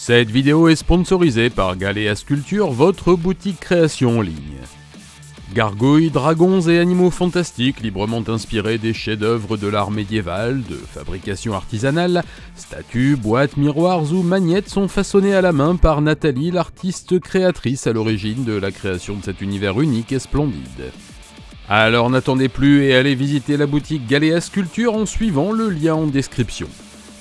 Cette vidéo est sponsorisée par Galéa Sculpture, votre boutique création en ligne. Gargouilles, dragons et animaux fantastiques librement inspirés des chefs-d'œuvre de l'art médiéval, de fabrication artisanale, statues, boîtes, miroirs ou magnettes sont façonnés à la main par Nathalie, l'artiste créatrice à l'origine de la création de cet univers unique et splendide. Alors n'attendez plus et allez visiter la boutique Galéa Sculpture en suivant le lien en description.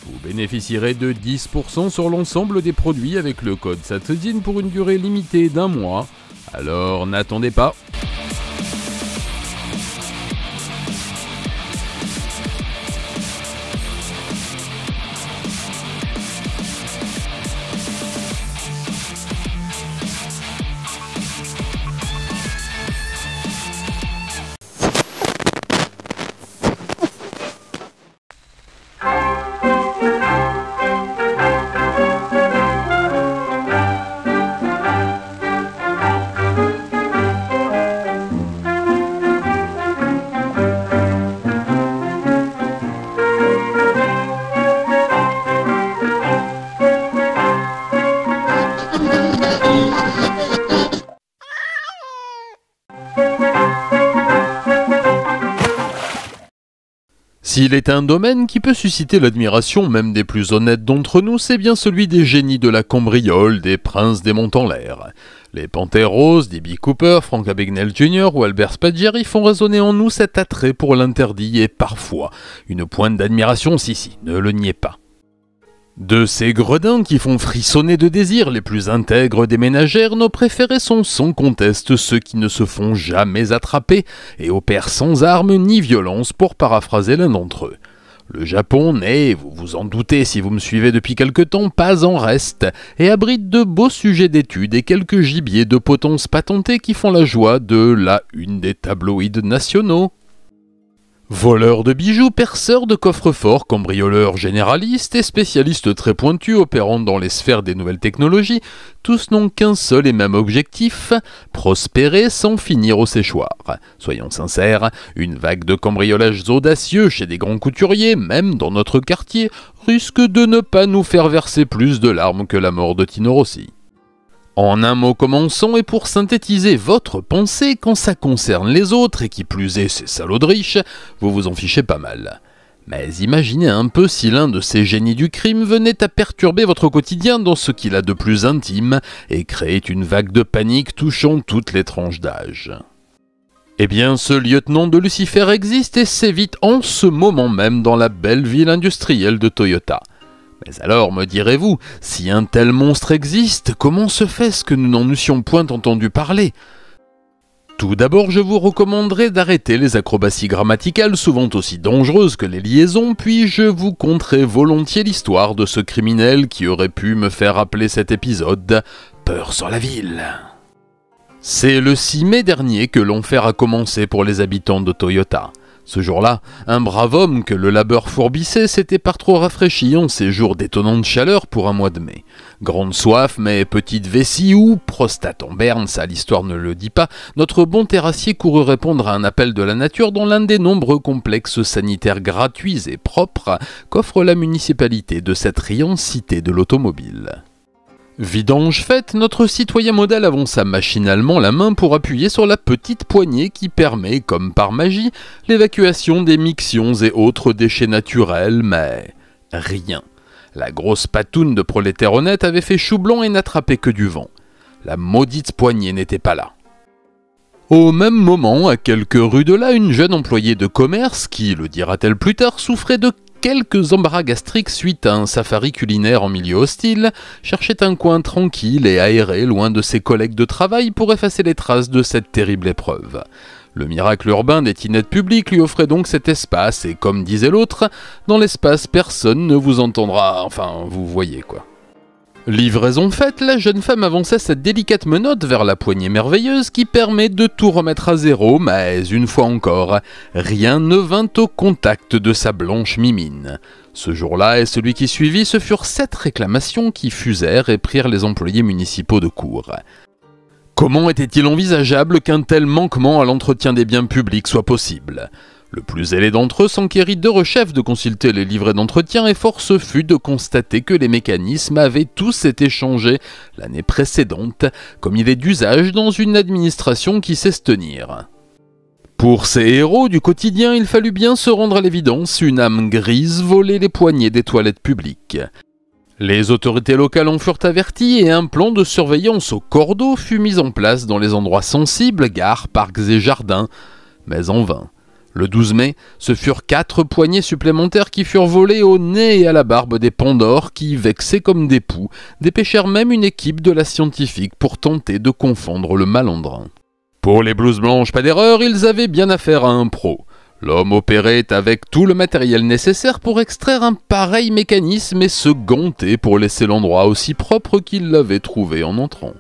Vous bénéficierez de 10% sur l'ensemble des produits avec le code SATZIN pour une durée limitée d'1 mois. Alors n'attendez pas. S'il est un domaine qui peut susciter l'admiration même des plus honnêtes d'entre nous, c'est bien celui des génies de la cambriole, des princes des monts en l'air. Les Panthères Roses, D.B. Cooper, Frank Abagnale Jr. ou Albert Spaggiari font résonner en nous cet attrait pour l'interdit et parfois une pointe d'admiration, si, ne le niez pas. De ces gredins qui font frissonner de désir les plus intègres des ménagères, nos préférés sont sans conteste ceux qui ne se font jamais attraper et opèrent sans armes ni violence pour paraphraser l'un d'entre eux. Le Japon n'est, vous vous en doutez si vous me suivez depuis quelque temps, pas en reste et abrite de beaux sujets d'études et quelques gibiers de potence patentée qui font la joie de la une des tabloïds nationaux. Voleurs de bijoux, perceurs de coffres-forts, cambrioleurs généralistes et spécialistes très pointus opérant dans les sphères des nouvelles technologies, tous n'ont qu'un seul et même objectif, prospérer sans finir au séchoir. Soyons sincères, une vague de cambriolages audacieux chez des grands couturiers, même dans notre quartier, risque de ne pas nous faire verser plus de larmes que la mort de Tino Rossi. En un mot commençons, et pour synthétiser votre pensée, quand ça concerne les autres, et qui plus est ces salauds de riches, vous vous en fichez pas mal. Mais imaginez un peu si l'un de ces génies du crime venait à perturber votre quotidien dans ce qu'il a de plus intime, et créer une vague de panique touchant toutes les tranches d'âge. Eh bien, ce lieutenant de Lucifer existe et sévit en ce moment même dans la belle ville industrielle de Toyota. Mais alors, me direz-vous, si un tel monstre existe, comment se fait-ce que nous n'en eussions point entendu parler ? Tout d'abord, je vous recommanderais d'arrêter les acrobaties grammaticales souvent aussi dangereuses que les liaisons, puis je vous conterai volontiers l'histoire de ce criminel qui aurait pu me faire appeler cet épisode « Peur sur la ville ». C'est le 6 mai dernier que l'enfer a commencé pour les habitants de Toyota. Ce jour-là, un brave homme que le labeur fourbissait s'était par trop rafraîchi en ces jours d'étonnante chaleur pour un mois de mai. Grande soif, mais petite vessie ou prostate en berne, ça l'histoire ne le dit pas, notre bon terrassier courut répondre à un appel de la nature dans l'un des nombreux complexes sanitaires gratuits et propres qu'offre la municipalité de cette riante cité de l'automobile. Vidange faite, notre citoyen modèle avança machinalement la main pour appuyer sur la petite poignée qui permet, comme par magie, l'évacuation des mixions et autres déchets naturels, mais rien. La grosse patoune de prolétaire honnête avait fait chou blanc et n'attrapait que du vent. La maudite poignée n'était pas là. Au même moment, à quelques rues de là, une jeune employée de commerce, qui, le dira-t-elle plus tard, souffrait de quelques embarras gastriques suite à un safari culinaire en milieu hostile, cherchait un coin tranquille et aéré loin de ses collègues de travail pour effacer les traces de cette terrible épreuve. Le miracle urbain des tinettes publiques lui offrait donc cet espace et comme disait l'autre, dans l'espace personne ne vous entendra, enfin vous voyez quoi. Livraison faite, la jeune femme avançait cette délicate menotte vers la poignée merveilleuse qui permet de tout remettre à zéro, mais une fois encore, rien ne vint au contact de sa blanche mimine. Ce jour-là et celui qui suivit, ce furent 7 réclamations qui fusèrent et prirent les employés municipaux de court. Comment était-il envisageable qu'un tel manquement à l'entretien des biens publics soit possible ? Le plus zélé d'entre eux s'enquérit d'Heurechef de consulter les livrets d'entretien et force fut de constater que les mécanismes avaient tous été changés l'année précédente, comme il est d'usage dans une administration qui sait se tenir. Pour ces héros du quotidien, il fallut bien se rendre à l'évidence, une âme grise volait les poignées des toilettes publiques. Les autorités locales en furent averties et un plan de surveillance au cordeau fut mis en place dans les endroits sensibles, gares, parcs et jardins, mais en vain. Le 12 mai, ce furent 4 poignées supplémentaires qui furent volées au nez et à la barbe des Pandores qui, vexés comme des poux, dépêchèrent même une équipe de la scientifique pour tenter de confondre le malandrin. Pour les blouses blanches, pas d'erreur, ils avaient bien affaire à un pro. L'homme opérait avec tout le matériel nécessaire pour extraire un pareil mécanisme et se gantait pour laisser l'endroit aussi propre qu'il l'avait trouvé en entrant.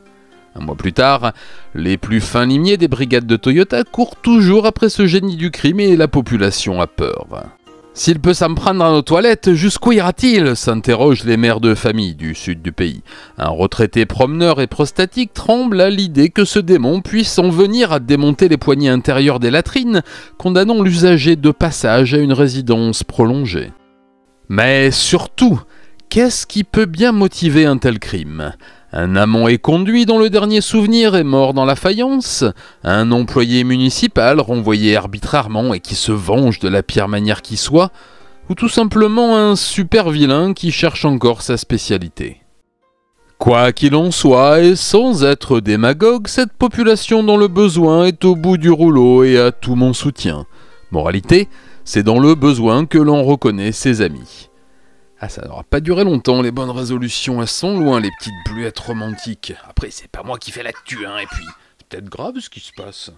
Un mois plus tard, les plus fins limiers des brigades de Toyota courent toujours après ce génie du crime et la population a peur. S'il peut s'en prendre à nos toilettes, jusqu'où ira-t-il ? S'interrogent les mères de famille du sud du pays. Un retraité promeneur et prostatique tremble à l'idée que ce démon puisse en venir à démonter les poignées intérieures des latrines, condamnant l'usager de passage à une résidence prolongée. Mais surtout, qu'est-ce qui peut bien motiver un tel crime ? Un amant éconduit dont le dernier souvenir est mort dans la faïence, un employé municipal renvoyé arbitrairement et qui se venge de la pire manière qui soit, ou tout simplement un super vilain qui cherche encore sa spécialité. Quoi qu'il en soit, et sans être démagogue, cette population dans le besoin est au bout du rouleau et a tout mon soutien. Moralité, c'est dans le besoin que l'on reconnaît ses amis. Ah, ça n'aura pas duré longtemps, les bonnes résolutions, elles sont loin, les petites bluettes romantiques. Après, c'est pas moi qui fais l'actu, hein, et puis, c'est peut-être grave ce qui se passe.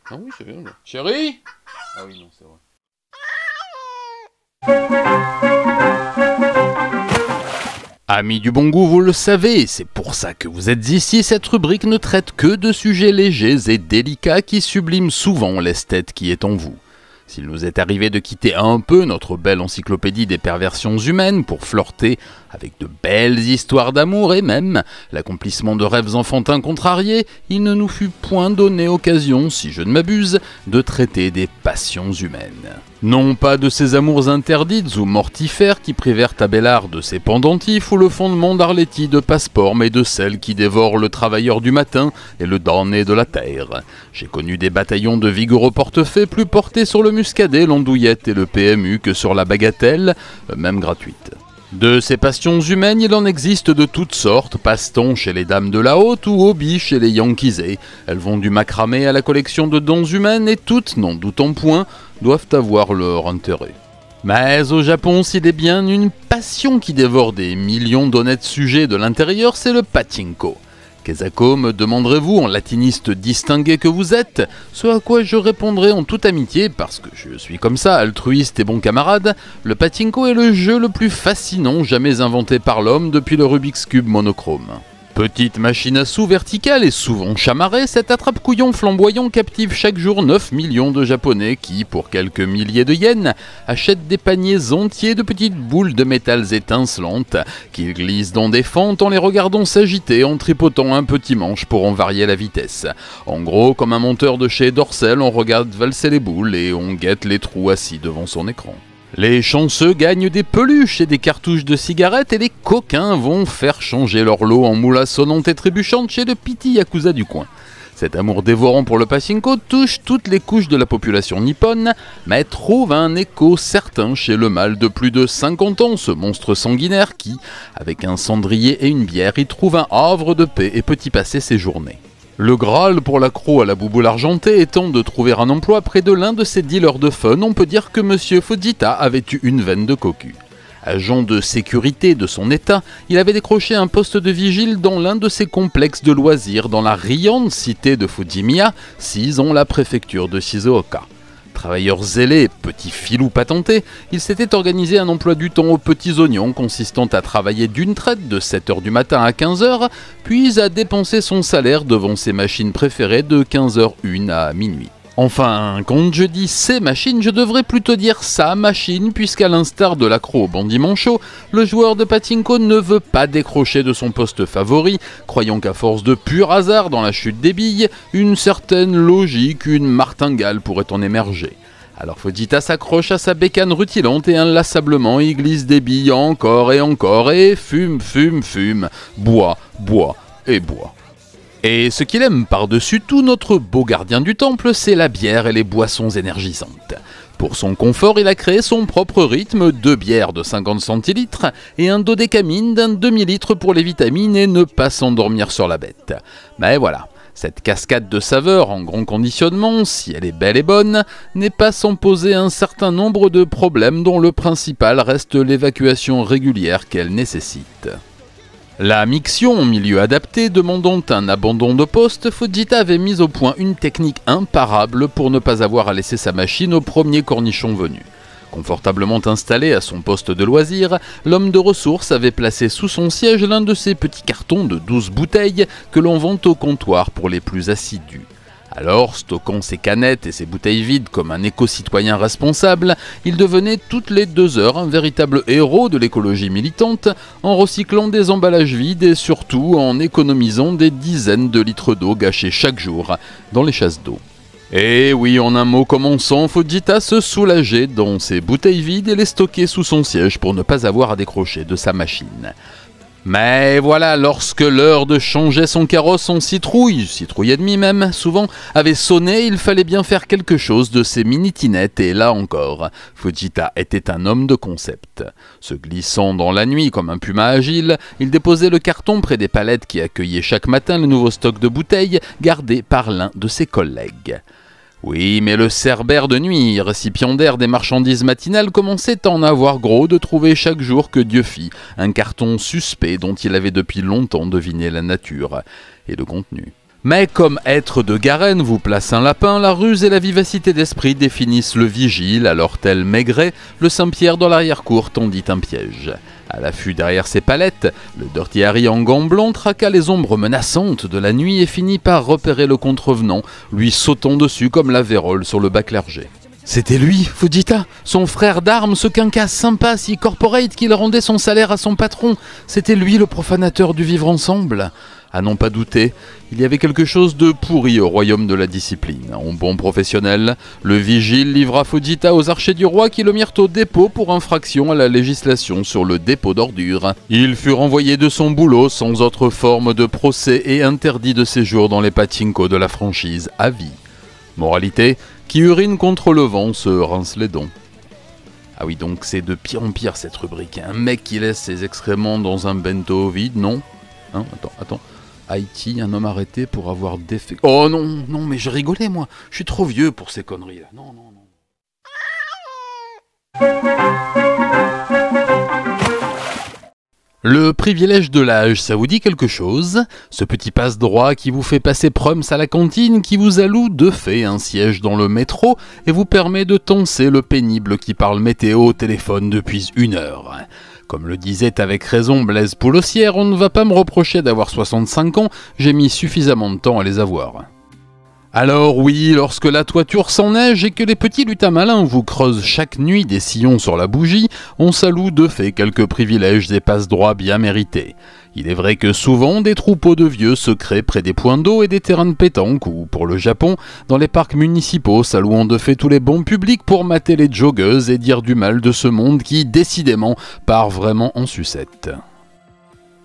Ah oui, c'est bien, là. Chérie ? Ah oui, non, c'est vrai. Amis du bon goût, vous le savez, c'est pour ça que vous êtes ici, cette rubrique ne traite que de sujets légers et délicats qui subliment souvent l'esthète qui est en vous. S'il nous est arrivé de quitter un peu notre belle encyclopédie des perversions humaines pour flirter avec de belles histoires d'amour et même l'accomplissement de rêves enfantins contrariés, il ne nous fut point donné occasion, si je ne m'abuse, de traiter des passions humaines. Non pas de ces amours interdites ou mortifères qui privèrent Abélard de ses pendentifs ou le fondement d'Arletty de passeport, mais de celles qui dévorent le travailleur du matin et le damné de la terre. J'ai connu des bataillons de vigoureux portefaix plus portés sur le muscadet, l'andouillette et le PMU que sur la bagatelle, même gratuite. De ces passions humaines, il en existe de toutes sortes, passe-temps chez les dames de la haute ou hobby chez les yankisés. Elles vont du macramé à la collection de dons humaines et toutes, n'en doutons point, doivent avoir leur intérêt. Mais au Japon, s'il est bien une passion qui dévore des millions d'honnêtes sujets de l'intérieur, c'est le pachinko. Kezako, me demanderez-vous en latiniste distingué que vous êtes, ce à quoi je répondrai en toute amitié, parce que je suis comme ça, altruiste et bon camarade, le pachinko est le jeu le plus fascinant jamais inventé par l'homme depuis le Rubik's Cube monochrome. Petite machine à sous verticale et souvent chamarrée, cet attrape-couillon flamboyant captive chaque jour 9 millions de Japonais qui, pour quelques milliers de yens, achètent des paniers entiers de petites boules de métal étincelantes qu'ils glissent dans des fentes en les regardant s'agiter en tripotant un petit manche pour en varier la vitesse. En gros, comme un monteur de chez Dorcel, on regarde valser les boules et on guette les trous assis devant son écran. Les chanceux gagnent des peluches et des cartouches de cigarettes et les coquins vont faire changer leur lot en moules sonnantes et trébuchantes chez le petit yakuza du coin. Cet amour dévorant pour le pachinko touche toutes les couches de la population nippone, mais trouve un écho certain chez le mâle de plus de 50 ans, ce monstre sanguinaire qui, avec un cendrier et une bière, y trouve un havre de paix et peut y passer ses journées. Le Graal pour l'accro à la bouboule argentée étant de trouver un emploi près de l'un de ses dealers de fun, on peut dire que Monsieur Fujita avait eu une veine de cocu. Agent de sécurité de son état, il avait décroché un poste de vigile dans l'un de ses complexes de loisirs dans la riante cité de Fujimiya, sise en la préfecture de Shizuoka. Travailleur zélé, petit filou patenté, il s'était organisé un emploi du temps aux petits oignons consistant à travailler d'une traite de 7h du matin à 15h, puis à dépenser son salaire devant ses machines préférées de 15h01 à minuit. Enfin, quand je dis ses machines, je devrais plutôt dire sa machine, puisqu'à l'instar de l'accro au bandit manchot, le joueur de pachinko ne veut pas décrocher de son poste favori, croyant qu'à force de pur hasard dans la chute des billes, une certaine logique, une martingale pourrait en émerger. Alors Fujita s'accroche à sa bécane rutilante et inlassablement il glisse des billes encore et fume, boit et boit. Et ce qu'il aime par-dessus tout, notre beau gardien du temple, c'est la bière et les boissons énergisantes. Pour son confort, il a créé son propre rythme, 2 bières de 50 centilitres et un dodécamine d'un demi-litre pour les vitamines et ne pas s'endormir sur la bête. Mais voilà, cette cascade de saveurs en grand conditionnement, si elle est belle et bonne, n'est pas sans poser un certain nombre de problèmes dont le principal reste l'évacuation régulière qu'elle nécessite. La miction en milieu adapté demandant un abandon de poste, Fujita avait mis au point une technique imparable pour ne pas avoir à laisser sa machine au premier cornichon venu. Confortablement installé à son poste de loisir, l'homme de ressources avait placé sous son siège l'un de ces petits cartons de 12 bouteilles que l'on vend au comptoir pour les plus assidus. Alors, stockant ses canettes et ses bouteilles vides comme un éco-citoyen responsable, il devenait toutes les 2 heures un véritable héros de l'écologie militante, en recyclant des emballages vides et surtout en économisant des dizaines de litres d'eau gâchés chaque jour dans les chasses d'eau. Et oui, en un mot comme on sent, Fujita se soulageait dans ses bouteilles vides et les stockait sous son siège pour ne pas avoir à décrocher de sa machine. Mais voilà, lorsque l'heure de changer son carrosse en citrouille et demie même, souvent, avait sonné, il fallait bien faire quelque chose de ces mini-tinettes, et là encore, Fujita était un homme de concept. Se glissant dans la nuit comme un puma agile, il déposait le carton près des palettes qui accueillaient chaque matin le nouveau stock de bouteilles gardé par l'un de ses collègues. Oui, mais le cerbère de nuit, récipiendaire des marchandises matinales, commençait à en avoir gros de trouver chaque jour que Dieu fit un carton suspect dont il avait depuis longtemps deviné la nature et le contenu. Mais comme être de Garenne vous place un lapin, la ruse et la vivacité d'esprit définissent le vigile, alors tel Maigret, le Saint-Pierre dans l'arrière-cour tendit un piège. À l'affût derrière ses palettes, le Dirty Harry en gants blancs traqua les ombres menaçantes de la nuit et finit par repérer le contrevenant, lui sautant dessus comme la vérole sur le bas clergé. C'était lui, Fujita, son frère d'armes, ce quinquas sympa si corporate qu'il rendait son salaire à son patron. C'était lui le profanateur du vivre ensemble. À n'en pas douter, il y avait quelque chose de pourri au royaume de la discipline. En bon professionnel, le vigile livra Fujita aux archers du roi qui le mirent au dépôt pour infraction à la législation sur le dépôt d'ordures. Il fut renvoyé de son boulot sans autre forme de procès et interdit de séjour dans les pachinko de la franchise à vie. Moralité, qui urine contre le vent se rince les dents. Ah oui, donc c'est de pire en pire cette rubrique. Un mec qui laisse ses excréments dans un bento vide, non? Hein, attends. Haïti, un homme arrêté pour avoir défait... Oh non, mais je rigolais moi. Je suis trop vieux pour ces conneries là. Non. Le privilège de l'âge, ça vous dit quelque chose? Ce petit passe-droit qui vous fait passer prums à la cantine, qui vous alloue de fait un siège dans le métro et vous permet de tancer le pénible qui parle météo au téléphone depuis 1 heure. Comme le disait avec raison Blaise Poulossière, on ne va pas me reprocher d'avoir 65 ans, j'ai mis suffisamment de temps à les avoir. Alors oui, lorsque la toiture s'enneige et que les petits lutins malins vous creusent chaque nuit des sillons sur la bougie, on s'alloue de fait quelques privilèges et passe-droits bien mérités. Il est vrai que souvent des troupeaux de vieux se créent près des points d'eau et des terrains de pétanque ou, pour le Japon, dans les parcs municipaux s'allouant de fait tous les bons publics pour mater les joggeuses et dire du mal de ce monde qui, décidément, part vraiment en sucette.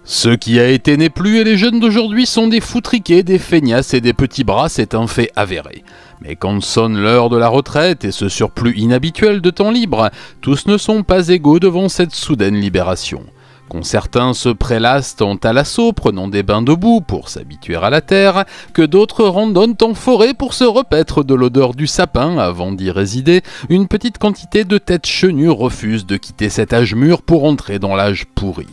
Ce qui a été n'est plus et les jeunes d'aujourd'hui sont des foutriqués, des feignasses et des petits bras, c'est un fait avéré. Mais quand sonne l'heure de la retraite et ce surplus inhabituel de temps libre, tous ne sont pas égaux devant cette soudaine libération. Quand certains se prélassent à l'assaut, prenant des bains de boue pour s'habituer à la terre, que d'autres randonnent en forêt pour se repaître de l'odeur du sapin avant d'y résider, une petite quantité de têtes chenues refuse de quitter cet âge mûr pour entrer dans l'âge pourri.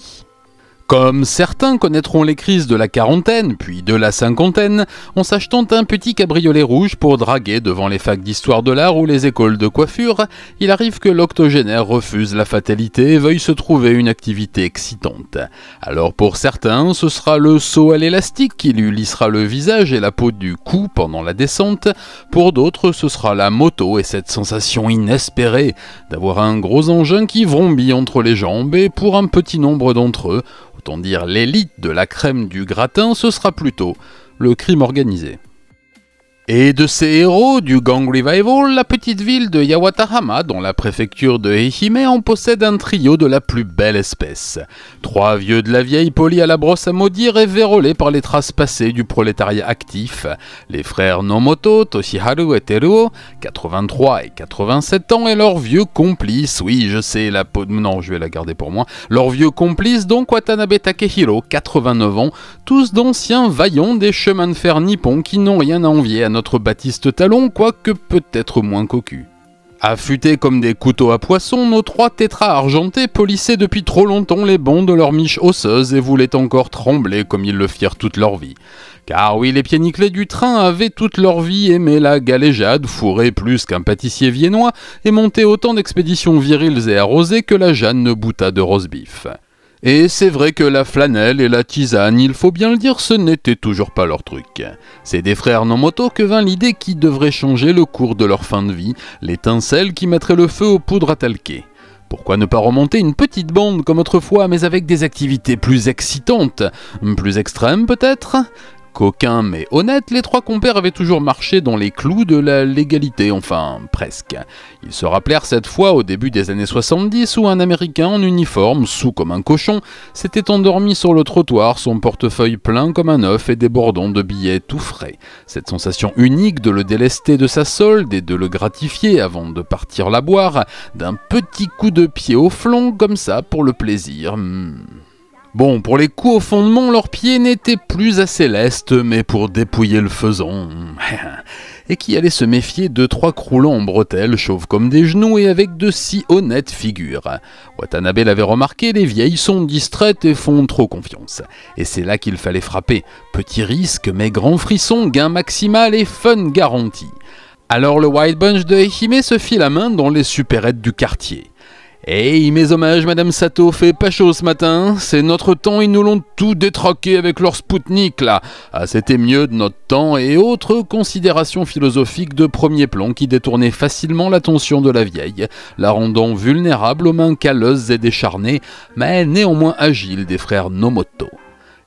Comme certains connaîtront les crises de la quarantaine, puis de la cinquantaine, en s'achetant un petit cabriolet rouge pour draguer devant les facs d'histoire de l'art ou les écoles de coiffure, il arrive que l'octogénaire refuse la fatalité et veuille se trouver une activité excitante. Alors pour certains, ce sera le saut à l'élastique qui lui lissera le visage et la peau du cou pendant la descente, pour d'autres ce sera la moto et cette sensation inespérée d'avoir un gros engin qui vrombit entre les jambes, et pour un petit nombre d'entre eux, autant dire l'élite de la crème du gratin, ce sera plutôt le crime organisé. Et de ces héros du Gang Revival, la petite ville de Yawatahama, dans la préfecture de Ehime, en possède un trio de la plus belle espèce. 3 vieux de la vieille polis à la brosse à maudire et vérolés par les traces passées du prolétariat actif. Les frères Nomoto, Toshiharu et Teruo, 83 et 87 ans, et leur vieux complice, oui je sais, non je vais la garder pour moi, leur vieux complice donc Watanabe Takehiro, 89 ans, tous d'anciens vaillants des chemins de fer nippons qui n'ont rien à envier à notre Baptiste Talon, quoique peut-être moins cocu. Affûtés comme des couteaux à poisson, nos 3 tétras argentés polissaient depuis trop longtemps les bonds de leur miche osseuse et voulaient encore trembler comme ils le firent toute leur vie. Car oui, les pieds nickelés du train avaient toute leur vie aimé la galéjade, fourré plus qu'un pâtissier viennois, et monté autant d'expéditions viriles et arrosées que la Jeanne ne bouta de roast-beef. Et c'est vrai que la flanelle et la tisane, il faut bien le dire, ce n'était toujours pas leur truc. C'est des frères Nomoto que vint l'idée qui devrait changer le cours de leur fin de vie, l'étincelle qui mettrait le feu aux poudres à talquer. Pourquoi ne pas remonter une petite bande comme autrefois, mais avec des activités plus excitantes, plus extrêmes peut-être ? Coquins mais honnêtes, les 3 compères avaient toujours marché dans les clous de la légalité, enfin presque. Ils se rappelèrent cette fois au début des années 70 où un Américain en uniforme, saoul comme un cochon, s'était endormi sur le trottoir, son portefeuille plein comme un œuf et débordant de billets tout frais. Cette sensation unique de le délester de sa solde et de le gratifier avant de partir la boire, d'un petit coup de pied au flanc comme ça pour le plaisir. Bon, pour les coups au fondement, leurs pieds n'étaient plus assez lestes, mais pour dépouiller le faisan. Et qui allait se méfier de 3 croulants en bretelles, chauves comme des genoux et avec de si honnêtes figures. Watanabe l'avait remarqué, les vieilles sont distraites et font trop confiance. Et c'est là qu'il fallait frapper. Petit risque, mais grand frisson, gain maximal et fun garanti. Alors le Wild Bunch de Ehime se fit la main dans les supérettes du quartier. Hey, mes hommages, Madame Sato fait pas chaud ce matin, c'est notre temps, ils nous l'ont tout détraqué avec leur Spoutnik là. Ah, c'était mieux de notre temps et autres considérations philosophiques de premier plan qui détournaient facilement l'attention de la vieille, la rendant vulnérable aux mains calleuses et décharnées, mais néanmoins agiles des frères Nomoto.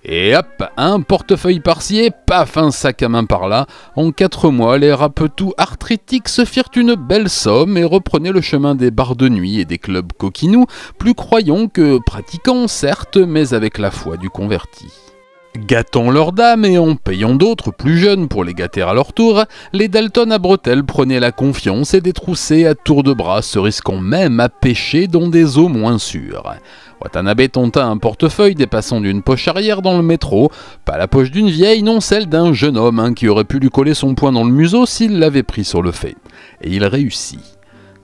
Et hop, un portefeuille par-ci et paf, un sac à main par-là. En 4 mois, les rapetous arthritiques se firent une belle somme et reprenaient le chemin des bars de nuit et des clubs coquinous, plus croyants que pratiquants, certes, mais avec la foi du converti. Gâtant leurs dames et en payant d'autres plus jeunes pour les gâter à leur tour, les Dalton à bretelles prenaient la confiance et détroussaient à tour de bras, se risquant même à pêcher dans des eaux moins sûres. Watanabe tenta un portefeuille dépassant d'une poche arrière dans le métro, pas la poche d'une vieille, non celle d'un jeune homme qui aurait pu lui coller son poing dans le museau s'il l'avait pris sur le fait. Et il réussit.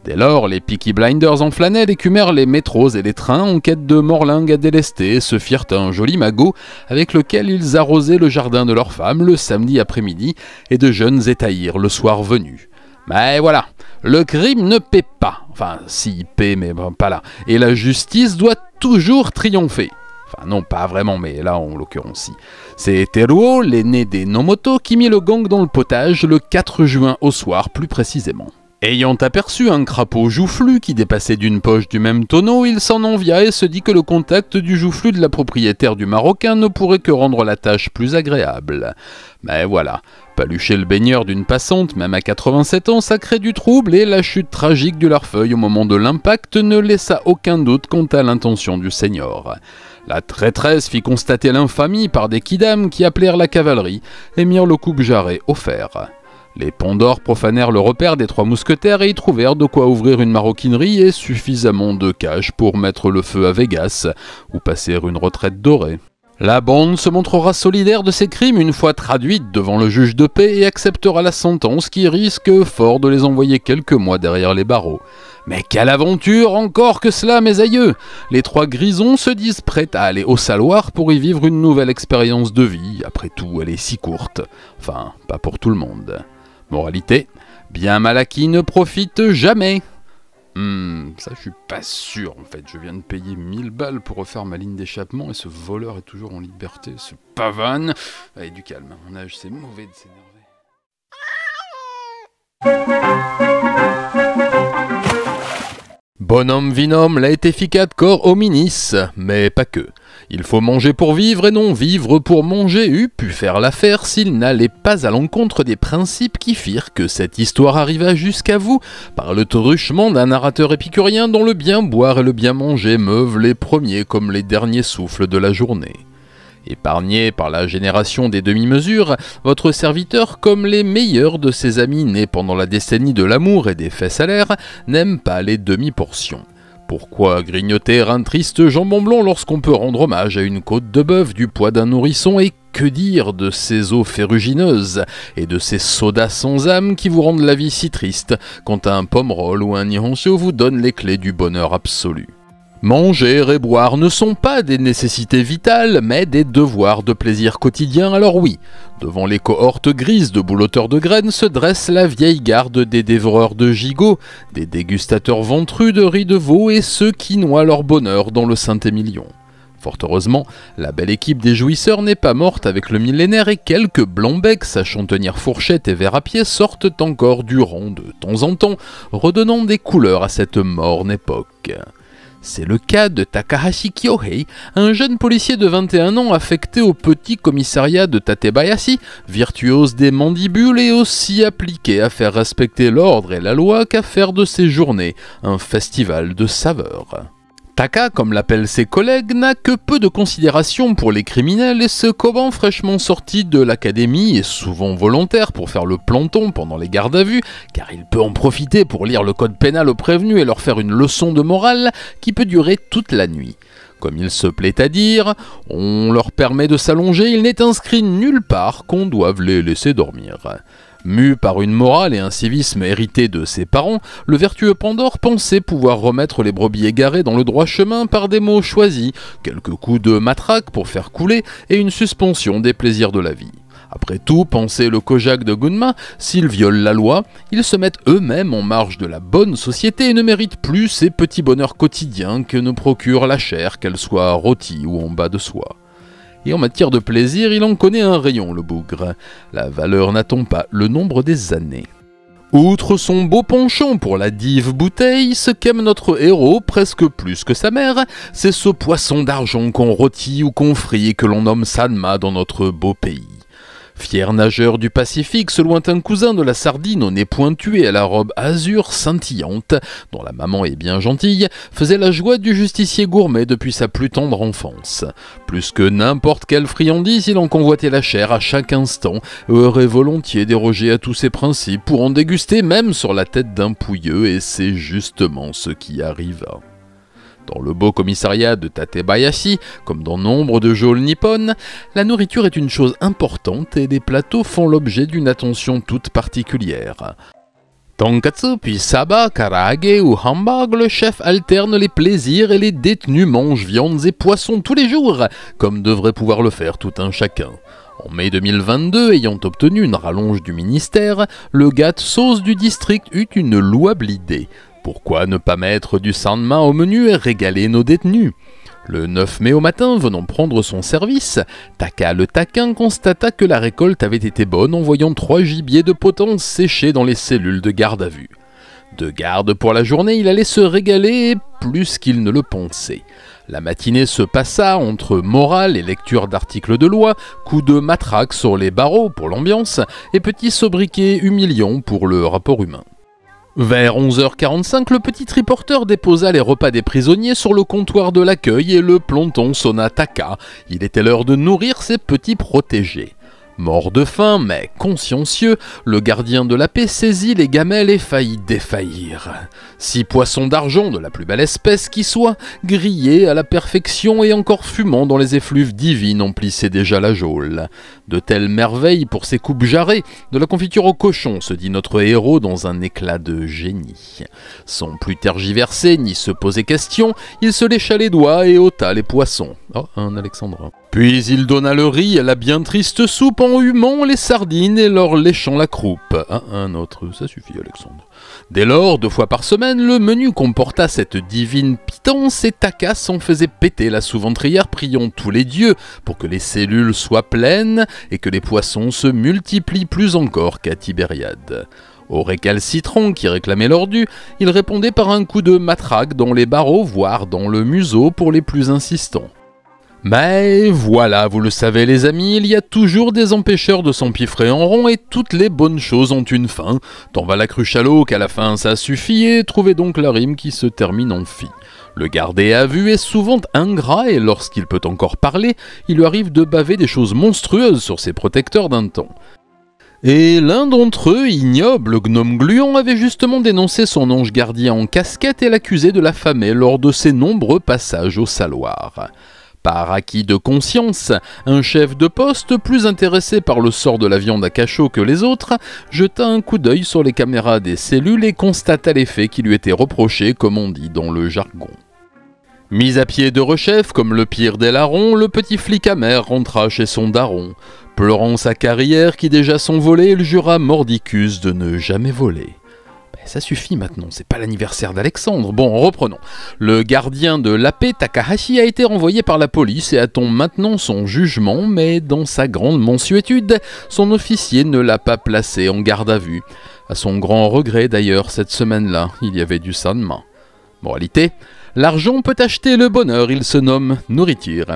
Dès lors, les Peaky Blinders en flanelle écumèrent les métros et les trains en quête de morlingues à délester et se firent un joli magot avec lequel ils arrosaient le jardin de leur femme le samedi après-midi et de jeunes étaillirs le soir venu. Mais voilà, le crime ne paie pas, enfin si il paie mais bon, pas là, et la justice doit toujours triompher. Enfin non, pas vraiment, mais là en l'occurrence si. C'est Teruo, l'aîné des Nomoto, qui mit le gang dans le potage le 4 juin au soir plus précisément. Ayant aperçu un crapaud joufflu qui dépassait d'une poche du même tonneau, il s'en envia et se dit que le contact du joufflu de la propriétaire du Marocain ne pourrait que rendre la tâche plus agréable. Mais voilà, palucher le baigneur d'une passante, même à 87 ans, ça crée du trouble et la chute tragique du larfeuille au moment de l'impact ne laissa aucun doute quant à l'intention du seigneur. La traîtresse fit constater l'infamie par des kidams qui appelèrent la cavalerie et mirent le coupe-jarret au fer. Les Pandores profanèrent le repère des 3 mousquetaires et y trouvèrent de quoi ouvrir une maroquinerie et suffisamment de cash pour mettre le feu à Vegas ou passer une retraite dorée. La bande se montrera solidaire de ces crimes une fois traduite devant le juge de paix et acceptera la sentence qui risque fort de les envoyer quelques mois derrière les barreaux. Mais quelle aventure encore que cela, mes aïeux! Les 3 grisons se disent prêts à aller au saloir pour y vivre une nouvelle expérience de vie. Après tout, elle est si courte. Enfin, pas pour tout le monde. Moralité, bien mal acquis ne profite jamais. Ça je suis pas sûr en fait, je viens de payer 1000 balles pour refaire ma ligne d'échappement et ce voleur est toujours en liberté, ce pavane. Allez, du calme, à mon âge c'est mauvais de s'énerver. Bonum vinum laetificat cor hominis, mais pas que. Il faut manger pour vivre et non vivre pour manger eût pu faire l'affaire s'il n'allait pas à l'encontre des principes qui firent que cette histoire arriva jusqu'à vous par le truchement d'un narrateur épicurien dont le bien boire et le bien manger meuvent les premiers comme les derniers souffles de la journée. Épargné par la génération des demi-mesures, votre serviteur, comme les meilleurs de ses amis nés pendant la décennie de l'amour et des faits salaires, n'aime pas les demi-portions. Pourquoi grignoter un triste jambon blanc lorsqu'on peut rendre hommage à une côte de bœuf du poids d'un nourrisson, et que dire de ces eaux ferrugineuses et de ces sodas sans âme qui vous rendent la vie si triste quand un pomme-roll ou un nihonsho vous donne les clés du bonheur absolu. Manger et boire ne sont pas des nécessités vitales, mais des devoirs de plaisir quotidien, alors oui, devant les cohortes grises de boulotteurs de graines se dresse la vieille garde des dévoreurs de gigots, des dégustateurs ventrus de riz de veau et ceux qui noient leur bonheur dans le Saint-Émilion. Fort heureusement, la belle équipe des jouisseurs n'est pas morte avec le millénaire et quelques blancs-becs sachant tenir fourchette et verre à pied sortent encore du rond de temps en temps, redonnant des couleurs à cette morne époque. C'est le cas de Takahashi Kyohei, un jeune policier de 21 ans affecté au petit commissariat de Tatebayashi, virtuose des mandibules et aussi appliqué à faire respecter l'ordre et la loi qu'à faire de ses journées un festival de saveurs. Taka, comme l'appellent ses collègues, n'a que peu de considération pour les criminels et ce Koban fraîchement sorti de l'académie est souvent volontaire pour faire le planton pendant les gardes à vue, car il peut en profiter pour lire le code pénal aux prévenus et leur faire une leçon de morale qui peut durer toute la nuit. Comme il se plaît à dire, on leur permet de s'allonger, il n'est inscrit nulle part qu'on doive les laisser dormir. Mu par une morale et un civisme hérité de ses parents, le vertueux Pandore pensait pouvoir remettre les brebis égarées dans le droit chemin par des mots choisis, quelques coups de matraque pour faire couler et une suspension des plaisirs de la vie. Après tout, pensait le Kojak de Gunma, s'ils violent la loi, ils se mettent eux-mêmes en marge de la bonne société et ne méritent plus ces petits bonheurs quotidiens que nous procure la chair, qu'elle soit rôtie ou en bas de soie. Et en matière de plaisir, il en connaît un rayon, le bougre. La valeur n'attend pas le nombre des années. Outre son beau penchant pour la dive bouteille, ce qu'aime notre héros, presque plus que sa mère, c'est ce poisson d'argent qu'on rôtit ou qu'on frit et que l'on nomme Sanma dans notre beau pays. Fier nageur du Pacifique, ce lointain cousin de la sardine au nez pointu et à la robe azur scintillante, dont la maman est bien gentille, faisait la joie du justicier gourmet depuis sa plus tendre enfance. Plus que n'importe quelle friandise, il en convoitait la chair à chaque instant, et aurait volontiers dérogé à tous ses principes pour en déguster même sur la tête d'un pouilleux, et c'est justement ce qui arriva. Dans le beau commissariat de Tatebayashi, comme dans nombre de geôles nippones, la nourriture est une chose importante et les plateaux font l'objet d'une attention toute particulière. Tonkatsu, puis saba, karaage ou hamburg, le chef alterne les plaisirs et les détenus mangent viandes et poissons tous les jours, comme devrait pouvoir le faire tout un chacun. En mai 2022, ayant obtenu une rallonge du ministère, le gâte sauce du district eut une louable idée. Pourquoi ne pas mettre du sanma au menu et régaler nos détenus? Le 9 mai au matin, venant prendre son service, Taka le taquin constata que la récolte avait été bonne en voyant 3 gibiers de potence séchés dans les cellules de garde à vue. De garde pour la journée, il allait se régaler plus qu'il ne le pensait. La matinée se passa entre morale et lecture d'articles de loi, coups de matraque sur les barreaux pour l'ambiance et petits sobriquets humiliants pour le rapport humain. Vers 11h45, le petit triporteur déposa les repas des prisonniers sur le comptoir de l'accueil et le planton sonna Taka. Il était l'heure de nourrir ses petits protégés. Mort de faim, mais consciencieux, le gardien de la paix saisit les gamelles et faillit défaillir. 6 poissons d'argent de la plus belle espèce qui soit, grillés à la perfection et encore fumant dans les effluves divines emplissaient déjà la geôle. De telles merveilles pour ces coupes jarrées, de la confiture au cochon, se dit notre héros dans un éclat de génie. Sans plus tergiverser ni se poser question, il se lécha les doigts et ôta les poissons. Oh, un alexandrin. Puis il donna le riz à la bien triste soupe en humant les sardines et leur léchant la croupe. Un autre, ça suffit Alexandre. Dès lors, 2 fois par semaine, le menu comporta cette divine pitance et Taka s'en faisait péter la sous-ventrière priant tous les dieux pour que les cellules soient pleines et que les poissons se multiplient plus encore qu'à Tibériade. Aux récalcitrants qui réclamaient leur dû, il répondait par un coup de matraque dans les barreaux, voire dans le museau pour les plus insistants. Mais voilà, vous le savez les amis, il y a toujours des empêcheurs de s'empiffrer en rond et toutes les bonnes choses ont une fin. Tant va la cruche à l'eau qu'à la fin ça suffit et trouvez donc la rime qui se termine en fi. Le gardé à vue est souvent ingrat et lorsqu'il peut encore parler, il lui arrive de baver des choses monstrueuses sur ses protecteurs d'un temps. Et l'un d'entre eux, ignoble gnome gluant, avait justement dénoncé son ange gardien en casquette et l'accusé de l'affamer lors de ses nombreux passages au saloir. Par acquis de conscience, un chef de poste, plus intéressé par le sort de la viande à cachot que les autres, jeta un coup d'œil sur les caméras des cellules et constata les faits qui lui étaient reprochés, comme on dit dans le jargon. Mis à pied de rechef, comme le pire des larrons, le petit flic amer rentra chez son daron. Pleurant sa carrière qui déjà s'envolait, il jura mordicus de ne jamais voler. Ça suffit maintenant, c'est pas l'anniversaire d'Alexandre. Bon, reprenons. Le gardien de la paix, Takahashi, a été renvoyé par la police et attend maintenant son jugement, mais dans sa grande mansuétude, son officier ne l'a pas placé en garde à vue. À son grand regret d'ailleurs, cette semaine-là, il y avait du sanma. Moralité, l'argent peut acheter le bonheur, il se nomme nourriture.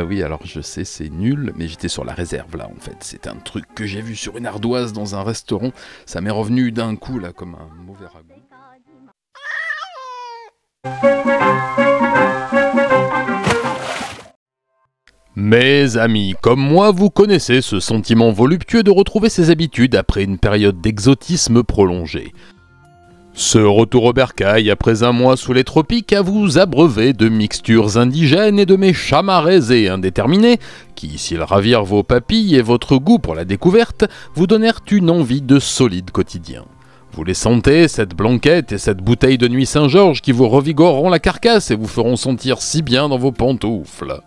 Oui, alors je sais, c'est nul, mais j'étais sur la réserve là en fait. C'est un truc que j'ai vu sur une ardoise dans un restaurant. Ça m'est revenu d'un coup là, comme un mauvais ragoût. Mes amis, comme moi, vous connaissez ce sentiment voluptueux de retrouver ses habitudes après une période d'exotisme prolongée. Ce retour au bercail après un mois sous les tropiques a vous abreuvé de mixtures indigènes et de mets chamarrés et indéterminés qui, s'ils ravirent vos papilles et votre goût pour la découverte, vous donnèrent une envie de solide quotidien. Vous les sentez, cette blanquette et cette bouteille de nuit Saint-Georges qui vous revigoreront la carcasse et vous feront sentir si bien dans vos pantoufles.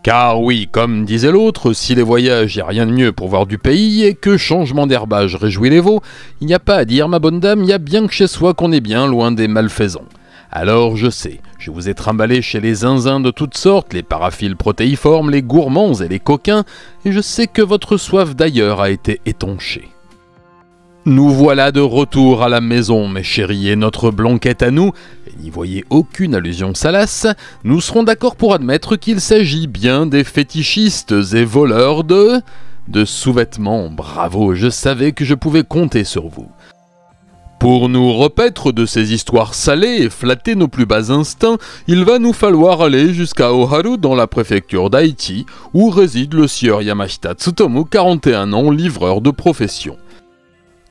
Car oui, comme disait l'autre, si les voyages, y a rien de mieux pour voir du pays et que changement d'herbage réjouit les veaux, il n'y a pas à dire, ma bonne dame, il y a bien que chez soi qu'on est bien loin des malfaisants. Alors je sais, je vous ai trimballé chez les zinzins de toutes sortes, les paraphiles protéiformes, les gourmands et les coquins, et je sais que votre soif d'ailleurs a été étanchée. Nous voilà de retour à la maison, mes chéris, et notre blanquette à nous, et n'y voyez aucune allusion salace, nous serons d'accord pour admettre qu'il s'agit bien des fétichistes et voleurs de sous-vêtements. Bravo, je savais que je pouvais compter sur vous. Pour nous repaître de ces histoires salées et flatter nos plus bas instincts, il va nous falloir aller jusqu'à Oharu dans la préfecture d'Aichi, où réside le sieur Yamashita Tsutomu, 41 ans, livreur de profession.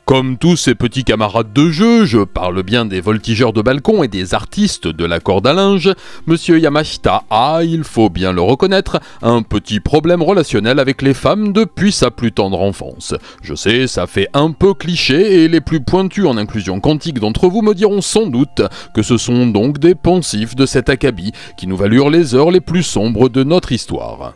Comme tous ses petits camarades de jeu, je parle bien des voltigeurs de balcon et des artistes de la corde à linge, Monsieur Yamashita a, il faut bien le reconnaître, un petit problème relationnel avec les femmes depuis sa plus tendre enfance. Je sais, ça fait un peu cliché et les plus pointus en inclusion quantique d'entre vous me diront sans doute que ce sont donc des pensifs de cet acabit qui nous valurent les heures les plus sombres de notre histoire.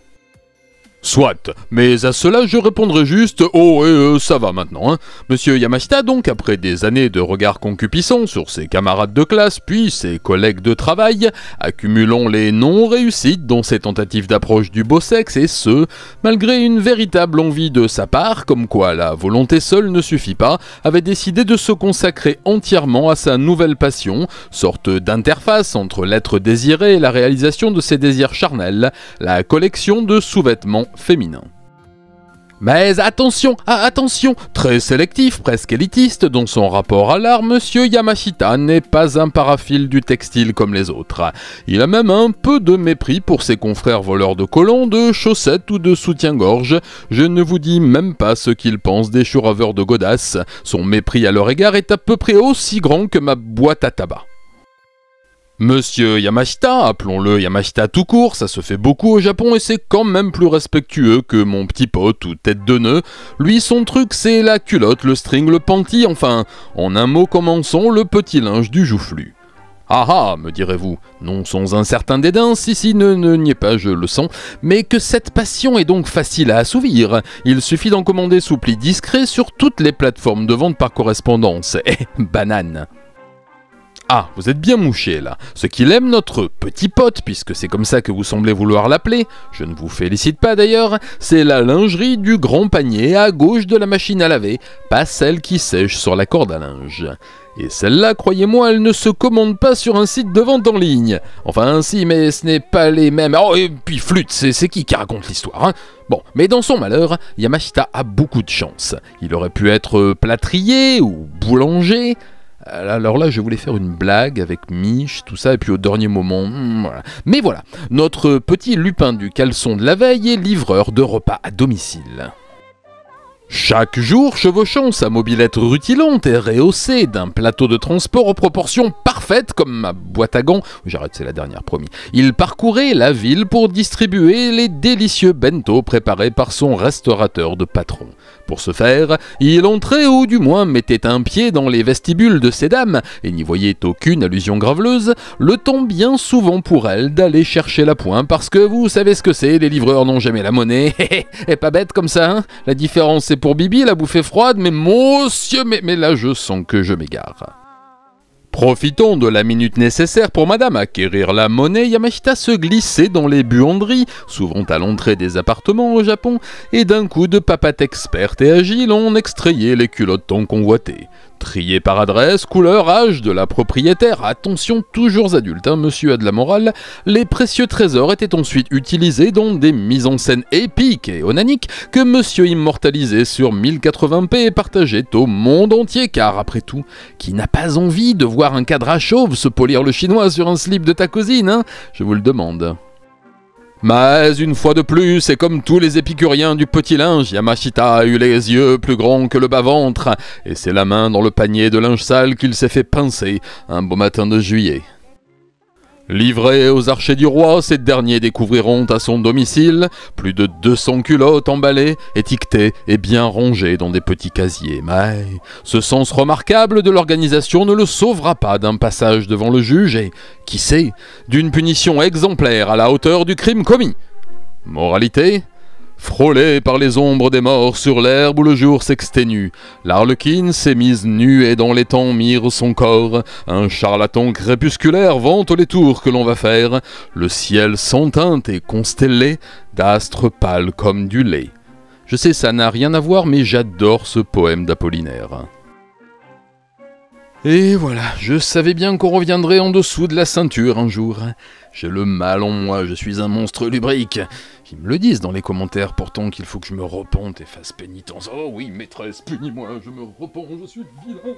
Soit, mais à cela je répondrai juste « Oh, ça va maintenant, hein ». Monsieur Yamashita donc, après des années de regards concupissants sur ses camarades de classe, puis ses collègues de travail, accumulant les non-réussites dans ses tentatives d'approche du beau sexe, et ce, malgré une véritable envie de sa part, comme quoi la volonté seule ne suffit pas, avait décidé de se consacrer entièrement à sa nouvelle passion, sorte d'interface entre l'être désiré et la réalisation de ses désirs charnels, la collection de sous-vêtements féminin. Mais attention, attention, très sélectif, presque élitiste dans son rapport à l'art, Monsieur Yamashita n'est pas un paraphile du textile comme les autres. Il a même un peu de mépris pour ses confrères voleurs de collants, de chaussettes ou de soutien-gorge. Je ne vous dis même pas ce qu'il pense des chouraveurs de godasses. Son mépris à leur égard est à peu près aussi grand que ma boîte à tabac. Monsieur Yamashita, appelons-le Yamashita tout court, ça se fait beaucoup au Japon et c'est quand même plus respectueux que mon petit pote ou tête de nœud. Lui, son truc, c'est la culotte, le string, le panty, enfin, en un mot commençons, le petit linge du joufflu. Ah ah, me direz-vous, non sans un certain dédain, si, ne niez pas, je le sens, mais que cette passion est donc facile à assouvir. Il suffit d'en commander sous pli discret sur toutes les plateformes de vente par correspondance. Banane. Ah, vous êtes bien mouché là. Ce qu'il aime, notre petit pote, puisque c'est comme ça que vous semblez vouloir l'appeler, je ne vous félicite pas d'ailleurs, c'est la lingerie du grand panier à gauche de la machine à laver, pas celle qui sèche sur la corde à linge. Et celle-là, croyez-moi, elle ne se commande pas sur un site de vente en ligne. Enfin, si, mais ce n'est pas les mêmes... Oh, et puis flûte, c'est qui raconte l'histoire, hein? Bon, mais dans son malheur, Yamashita a beaucoup de chance. Il aurait pu être plâtrier ou boulanger... Alors là, je voulais faire une blague avec Mich, tout ça, et puis au dernier moment, voilà. Mais voilà, notre petit Lupin du caleçon de la veille est livreur de repas à domicile. Chaque jour, chevauchant sa mobilette rutilante et rehaussée d'un plateau de transport aux proportions parfaites comme ma boîte à gants, j'arrête, c'est la dernière, promis, il parcourait la ville pour distribuer les délicieux bento préparés par son restaurateur de patron. Pour ce faire, il entrait ou du moins mettait un pied dans les vestibules de ces dames et n'y voyait aucune allusion graveleuse, le temps bien souvent pour elle d'aller chercher la pointe parce que vous savez ce que c'est, les livreurs n'ont jamais la monnaie, et pas bête comme ça, hein. La différence c'est pour Bibi, la bouffée froide, mais monsieur, mais là je sens que je m'égare. Profitons de la minute nécessaire pour madame acquérir la monnaie, Yamashita se glissait dans les buanderies, souvent à l'entrée des appartements au Japon, et d'un coup de papate experte et agile, on extrayait les culottes tant convoitées. Triées par adresse, couleur, âge de la propriétaire, attention, toujours adulte, hein, monsieur a de la morale, les précieux trésors étaient ensuite utilisés dans des mises en scène épiques et onaniques que monsieur immortalisait sur 1080p et partageait au monde entier, car après tout, qui n'a pas envie de voir un cadre chauve se polir le chinois sur un slip de ta cousine, hein, je vous le demande. Mais une fois de plus, c'est comme tous les épicuriens du petit linge, Yamashita a eu les yeux plus grands que le bas-ventre, et c'est la main dans le panier de linge sale qu'il s'est fait pincer un beau matin de juillet. Livrés aux archers du roi, ces derniers découvriront à son domicile plus de 200 culottes emballées, étiquetées et bien rangées dans des petits casiers. Mais ce sens remarquable de l'organisation ne le sauvera pas d'un passage devant le juge et, qui sait, d'une punition exemplaire à la hauteur du crime commis. Moralité ? Frôlée par les ombres des morts sur l'herbe où le jour s'exténue, l'Arlequine s'est mise nue et dans les temps mire son corps. Un charlatan crépusculaire vante les tours que l'on va faire. Le ciel s'enteinte et constellé d'astres pâles comme du lait. Je sais, ça n'a rien à voir, mais j'adore ce poème d'Apollinaire. Et voilà, je savais bien qu'on reviendrait en dessous de la ceinture un jour. J'ai le mal en moi, je suis un monstre lubrique. Ils me le disent dans les commentaires pourtant qu'il faut que je me repente et fasse pénitence. Oh oui, maîtresse, punis-moi, je me repens, je suis vilain.